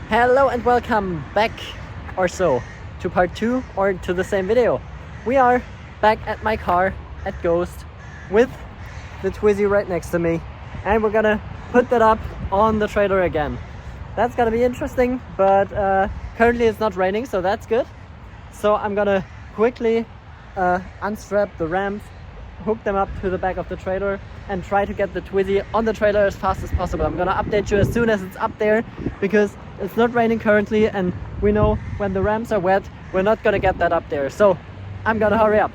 Hello and welcome back or so to part 2 or to the same video. We are back at my car at Ghost with the Twizy right next to me, and we're gonna put that up on the trailer again. That's gonna be interesting, but currently it's not raining, so that's good. So I'm gonna quickly unstrap the ramps, hook them up to the back of the trailer, and try to get the Twizy on the trailer as fast as possible. I'm gonna update you as soon as it's up there, because it's not raining currently, and we know when the ramps are wet, we're not gonna get that up there. So I'm gonna hurry up.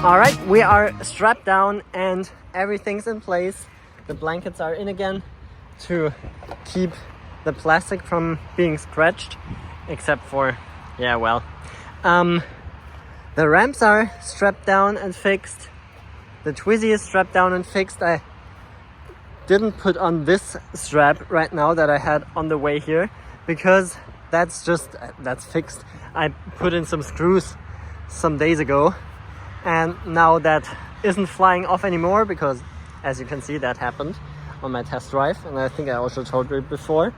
Alright, we are strapped down and everything's in place. The blankets are in again to keep the plastic from being scratched, except for, the ramps are strapped down and fixed. The Twizy is strapped down and fixed. I didn't put on this strap right now that I had on the way here, because that's fixed. I put in some screws some days ago, and now that isn't flying off anymore, because as you can see, that happened on my test drive, and I think I also told you before.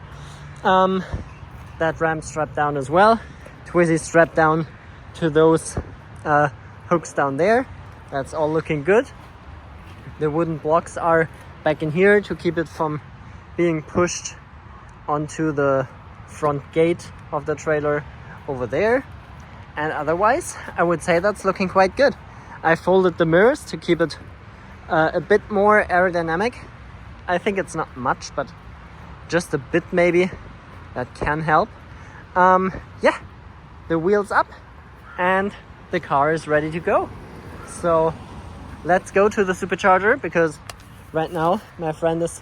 That ramp strapped down as well. Twizy strapped down to those hooks down there. That's all looking good. The wooden blocks are back in here to keep it from being pushed onto the front gate of the trailer over there. And otherwise, I would say that's looking quite good. I folded the mirrors to keep it a bit more aerodynamic. I think it's not much, but just a bit maybe. That can help. The wheel's up and the car is ready to go. So let's go to the supercharger, because right now my friend is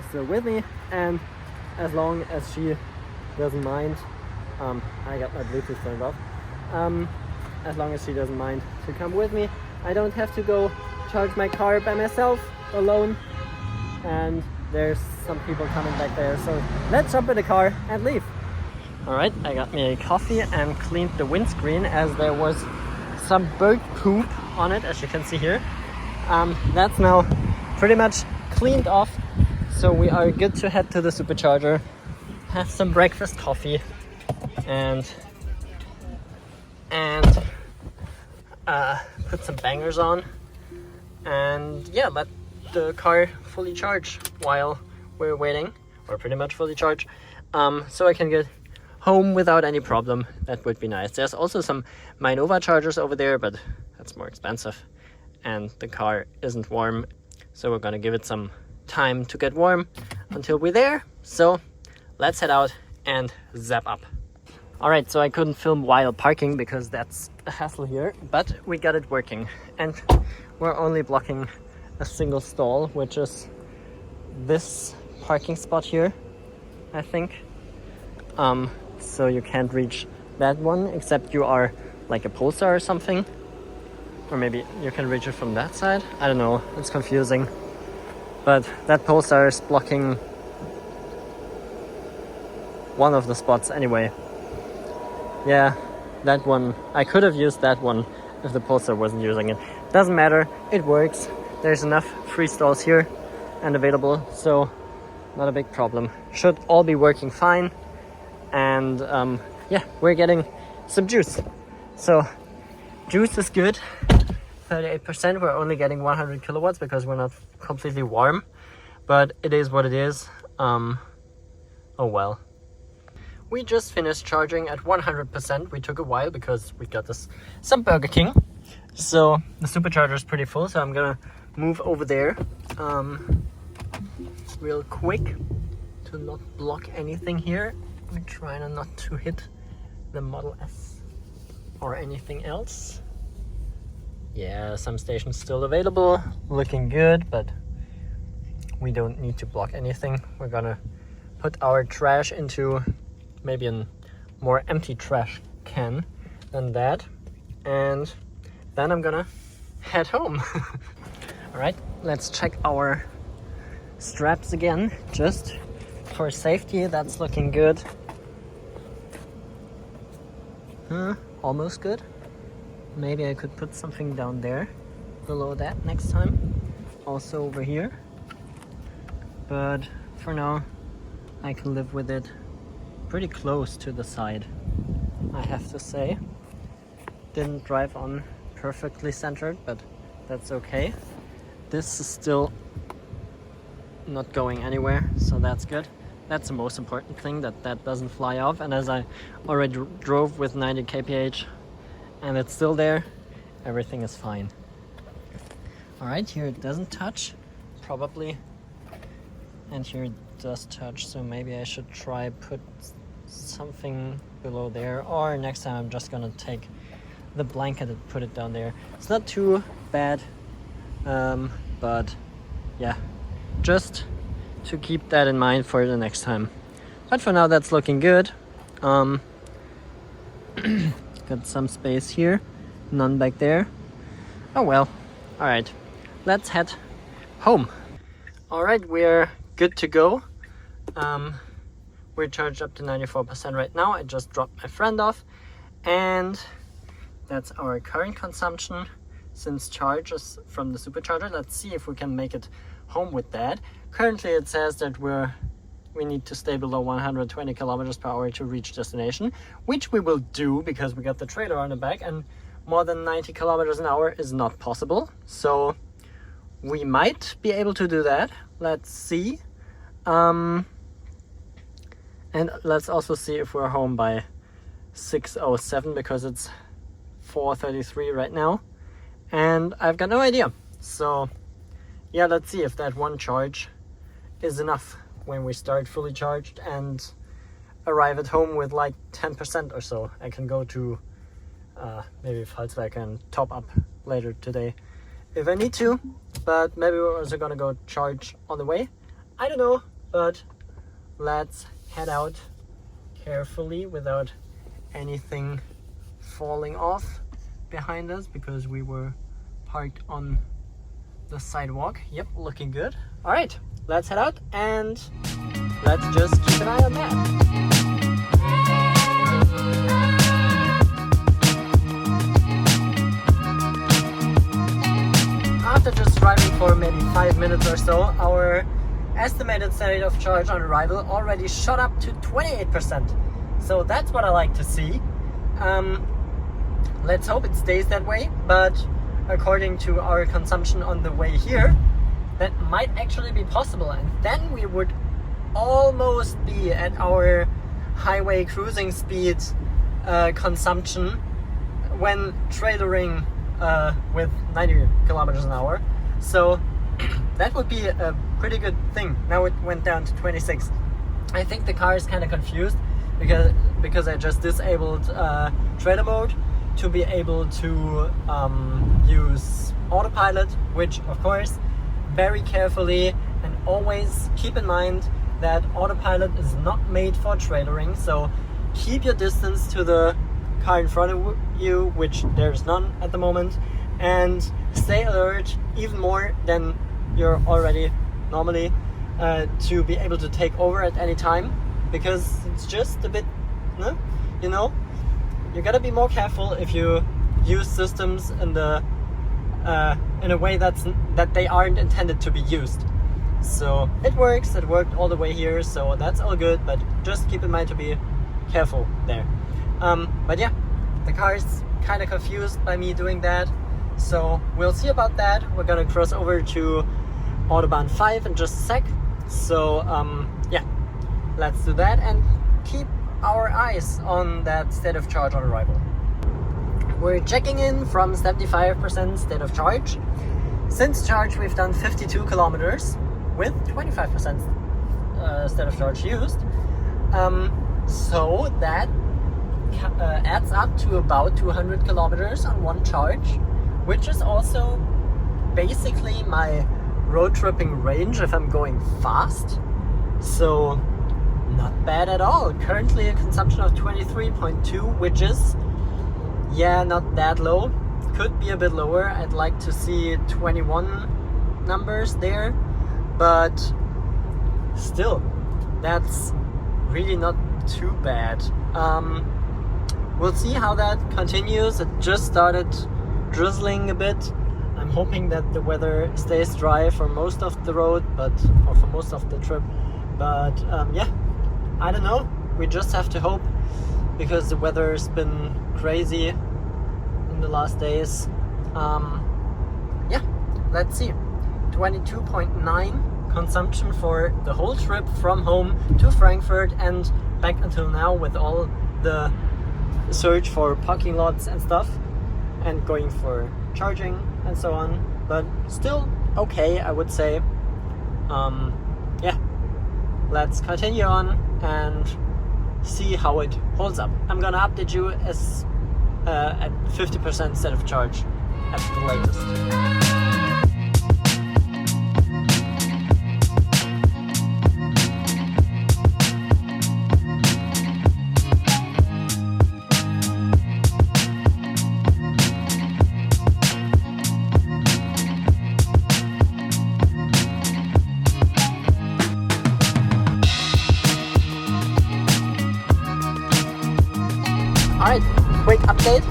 still with me, and as long as she doesn't mind, I got my Bluetooth turned off. As long as she doesn't mind to come with me, I don't have to go charge my car by myself alone, and there's some people coming back there. So let's jump in the car and leave. Alright, I got me a coffee and cleaned the windscreen, as there was some bird poop on it, as you can see here. That's now pretty much cleaned off, so we are good to head to the supercharger, have some breakfast coffee, and put some bangers on, and let the car fully charge while we're waiting, or pretty much fully charge, so I can get home without any problem. That would be nice. There's also some Minova chargers over there, but that's more expensive, and the car isn't warm, so we're gonna give it some time to get warm until we're there. So let's head out and zap up. Alright, so I couldn't film while parking because that's a hassle here, but we got it working, and we're only blocking a single stall, which is this parking spot here, I think. So you can't reach that one, except you are like a Polestar or something, or maybe you can reach it from that side. I don't know, it's confusing, but that Polestar is blocking one of the spots anyway. Yeah, that one, I could have used that one if the Polestar wasn't using it. Doesn't matter, it works. There's enough free stalls here and available, so not a big problem. Should all be working fine. and yeah, we're getting some juice. So juice is good, 38%. We're only getting 100 kilowatts because we're not completely warm, but it is what it is. Oh well. We just finished charging at 100%. We took a while because we got some Burger King. So the supercharger is pretty full, so I'm gonna move over there real quick to not block anything here. We're trying not to hit the Model S or anything else. Yeah, some stations still available, looking good, but we don't need to block anything. We're gonna put our trash into maybe a more empty trash can than that, and then I'm gonna head home. All right, let's check our straps again, just for safety. That's looking good. Almost good. Maybe I could put something down there below that next time, also over here, but for now I can live with it pretty close to the side, I have to say. Didn't drive on perfectly centered, but that's okay. This is still not going anywhere, so that's good. That's the most important thing, that doesn't fly off. And as I already drove with 90 kph and it's still there, everything is fine. All right, here it doesn't touch, probably, and here it does touch, so maybe I should try put something below there, or next time I'm just gonna take the blanket and put it down there. It's not too bad, but yeah, just to keep that in mind for the next time. But for now, that's looking good. Got some space here, none back there. Oh well. All right, let's head home. All right, we're good to go. We're charged up to 94% right now. I just dropped my friend off, and that's our current consumption since charges from the supercharger. Let's see if we can make it home with that. Currently it says that we need to stay below 120 kilometers per hour to reach destination, which we will do because we got the trailer on the back, and more than 90 kilometers an hour is not possible. So we might be able to do that. Let's see. And let's also see if we're home by 6:07 because it's 4:33 right now, and I've got no idea. So yeah, let's see if that one charge is enough when we start fully charged and arrive at home with like 10% or so. I can go to maybe Pfalzwerk and top up later today if I need to, but maybe we're also gonna go charge on the way. I don't know, but let's head out carefully without anything falling off behind us because we were parked on the sidewalk. Yep, looking good. All right, let's head out and let's just keep an eye on that. After just driving for maybe 5 minutes or so, our estimated state of charge on arrival already shot up to 28%. So that's what I like to see. Let's hope it stays that way, but according to our consumption on the way here, that might actually be possible, and then we would almost be at our highway cruising speed consumption when trailering with 90 kilometers an hour. So that would be a pretty good thing. Now it went down to 26. I think the car is kind of confused because I just disabled trailer mode to be able to use autopilot, which of course very carefully and always keep in mind that autopilot is not made for trailering. So keep your distance to the car in front of you, which there's none at the moment, and stay alert even more than you're already normally to be able to take over at any time, because it's just a bit, you know, you gotta be more careful if you use systems in a way that they aren't intended to be used. So it works, it worked all the way here, so that's all good, but just keep in mind to be careful there. But yeah, the car is kind of confused by me doing that, so we'll see about that. We're gonna cross over to Autobahn 5 in just a sec, so yeah, let's do that and keep our eyes on that state of charge on arrival. We're checking in from 75% state of charge. Since charge we've done 52 kilometers with 25% state of charge used, so that adds up to about 200 kilometers on one charge, which is also basically my road tripping range if I'm going fast, so not bad at all. Currently a consumption of 23.2, which is, yeah, not that low. Could be a bit lower. I'd like to see 21 numbers there, but still, that's really not too bad. We'll see how that continues. It just started drizzling a bit. I'm hoping that the weather stays dry for most of the road, or for most of the trip. But yeah, I don't know. We just have to hope, because the weather's been crazy in the last days. Yeah, let's see. 22.9 consumption for the whole trip from home to Frankfurt and back until now, with all the search for parking lots and stuff and going for charging and so on, but still okay, I would say. Yeah, let's continue on and see how it holds up. I'm gonna update you as at 50% state of charge at the latest. Alright, quick update.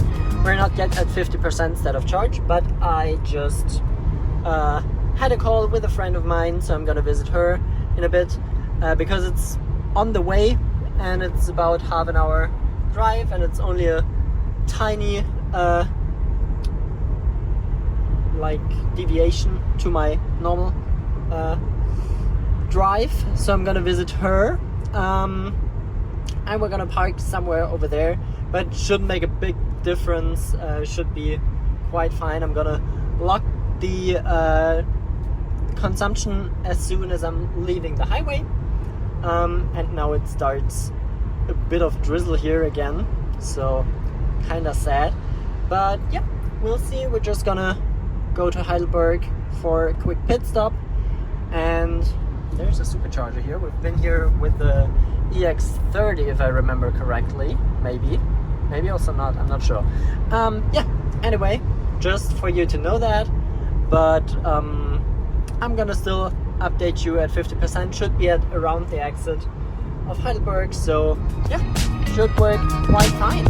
We're not yet at 50% state of charge, but I just had a call with a friend of mine, so I'm gonna visit her in a bit, because it's on the way and it's about half an hour drive and it's only a tiny like deviation to my normal drive, so I'm gonna visit her, and we're gonna park somewhere over there, but shouldn't make a big difference. Should be quite fine. I'm gonna lock the consumption as soon as I'm leaving the highway, and now it starts a bit of drizzle here again, so kinda sad, but yeah, we'll see. We're just gonna go to Heidelberg for a quick pit stop, and there's a supercharger here. We've been here with the EX30 if I remember correctly, maybe also not, I'm not sure. Yeah, anyway, just for you to know that, but I'm gonna still update you at 50%, should be at around the exit of Heidelberg, so yeah, should work quite fine.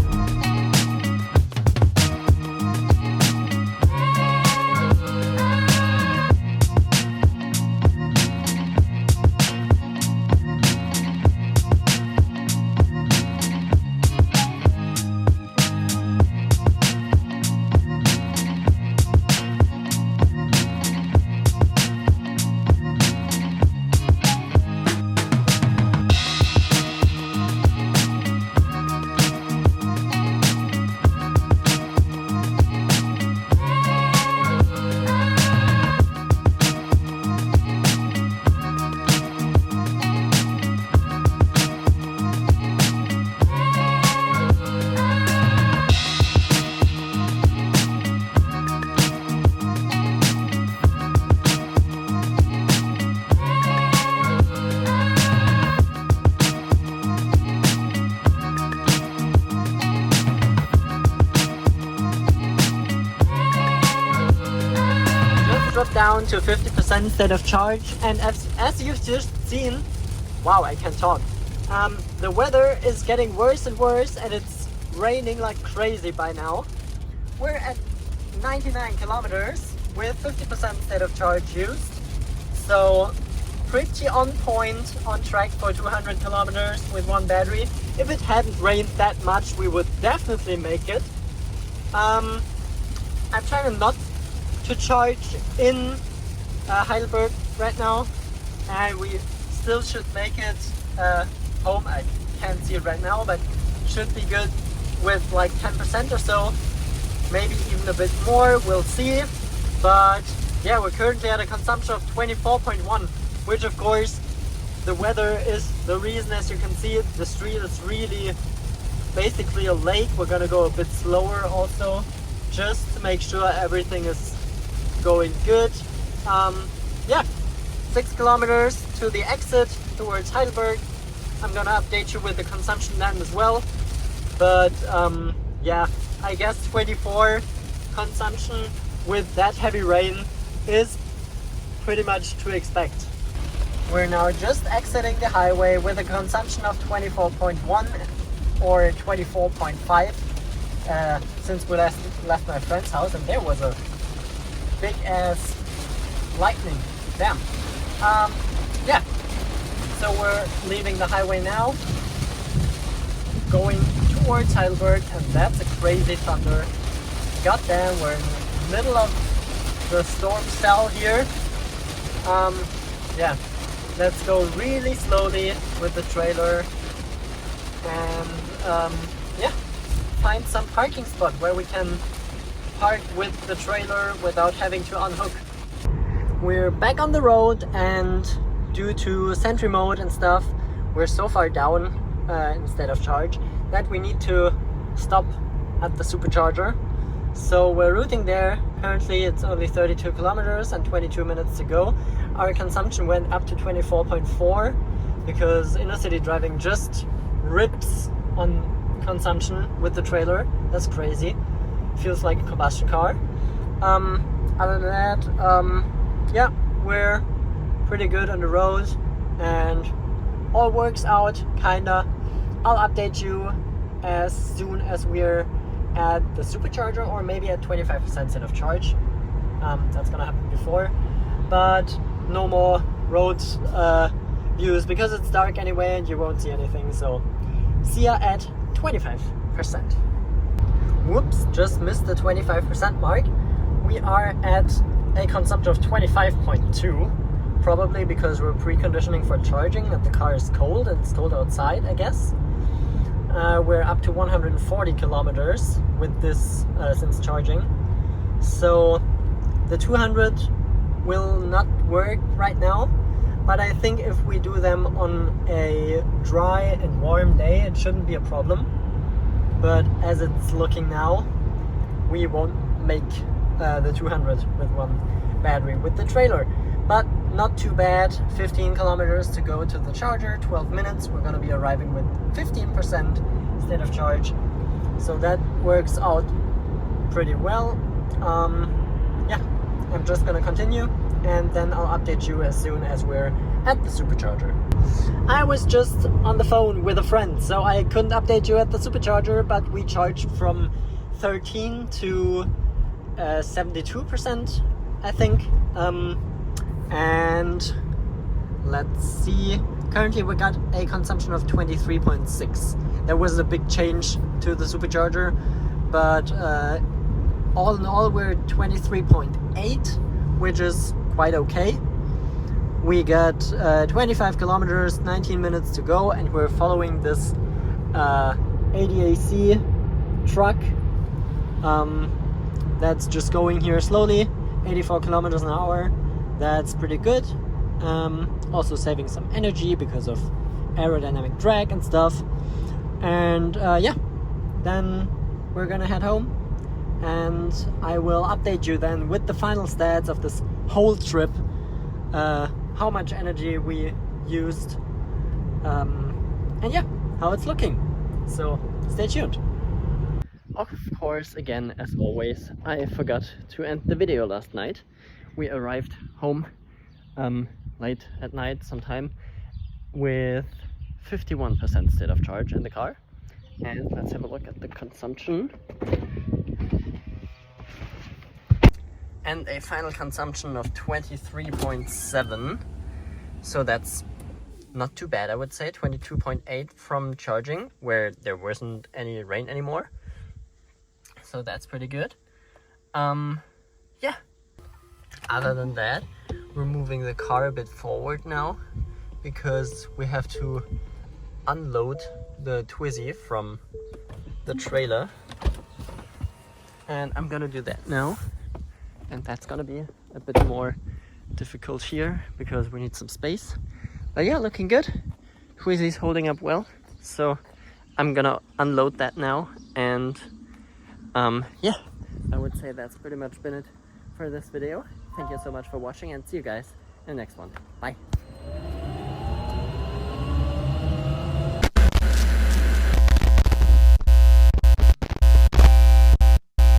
Dropped down to 50% state of charge, and as you've just seen, wow, I can talk. The weather is getting worse and worse, and it's raining like crazy by now. We're at 99 kilometers with 50% state of charge used, so pretty on point, on track for 200 kilometers with one battery. If it hadn't rained that much, we would definitely make it. I'm trying not to charge in Heidelberg right now, and we still should make it home. I can't see it right now, but should be good with like 10% or so, maybe even a bit more, we'll see. But yeah, we're currently at a consumption of 24.1, which of course the weather is the reason. As you can see, the street is really basically a lake. We're gonna go a bit slower also, just to make sure everything is going good. Yeah, 6 kilometers to the exit towards Heidelberg. I'm gonna update you with the consumption then as well. But yeah, I guess 24 consumption with that heavy rain is pretty much to expect. We're now just exiting the highway with a consumption of 24.1 or 24.5 since we left my friend's house, and there was a big ass lightning. Damn. Yeah, so we're leaving the highway now, going towards Heidelberg, and that's a crazy thunder. Goddamn, we're in the middle of the storm cell here. Yeah, let's go really slowly with the trailer and yeah, find some parking spot where we can park with the trailer without having to unhook. We're back on the road, and due to sentry mode and stuff, we're so far down instead of charge that we need to stop at the supercharger. So we're routing there. Currently it's only 32 kilometers and 22 minutes to go. Our consumption went up to 24.4 because inner city driving just rips on consumption with the trailer. That's crazy. Feels like a combustion car. Other than that, yeah, we're pretty good on the road and all works out, kinda. I'll update you as soon as we're at the supercharger, or maybe at 25% state of charge. That's gonna happen before, but no more road views because it's dark anyway and you won't see anything. So see ya at 25%. Whoops, just missed the 25% mark. We are at a consumption of 25.2, probably because we're preconditioning for charging and the car is cold and it's cold outside, I guess. We're up to 140 kilometers with this since charging. So the 200 will not work right now, but I think if we do them on a dry and warm day, it shouldn't be a problem. But as it's looking now, we won't make the 200 with one battery with the trailer. But not too bad. 15 kilometers to go to the charger, 12 minutes. We're gonna be arriving with 15% state of charge. So that works out pretty well. Yeah, I'm just gonna continue and then I'll update you as soon as we're at the supercharger. I was just on the phone with a friend, so I couldn't update you at the supercharger, but we charged from 13 to 72%, I think. And let's see, currently we got a consumption of 23.6. There was a big change to the supercharger, but all in all we're 23.8, which is quite okay. We got 25 kilometers, 19 minutes to go, and we're following this ADAC truck that's just going here slowly, 84 kilometers an hour. That's pretty good. Also saving some energy because of aerodynamic drag and stuff. And yeah, then we're gonna head home and I will update you then with the final stats of this whole trip, how much energy we used, and yeah, how it's looking. So stay tuned. Of course, again, as always, I forgot to end the video last night. We arrived home late at night sometime with 51% state of charge in the car. And let's have a look at the consumption. And a final consumption of 23.7. So that's not too bad, I would say. 22.8 from charging, where there wasn't any rain anymore. So that's pretty good. Yeah. Other than that, we're moving the car a bit forward now because we have to unload the Twizy from the trailer. And I'm gonna do that now. And that's gonna be a bit more difficult here because we need some space. But yeah, looking good. Twizy's holding up well. So I'm gonna unload that now. And yeah, I would say that's pretty much been it for this video. Thank you so much for watching and see you guys in the next one. Bye.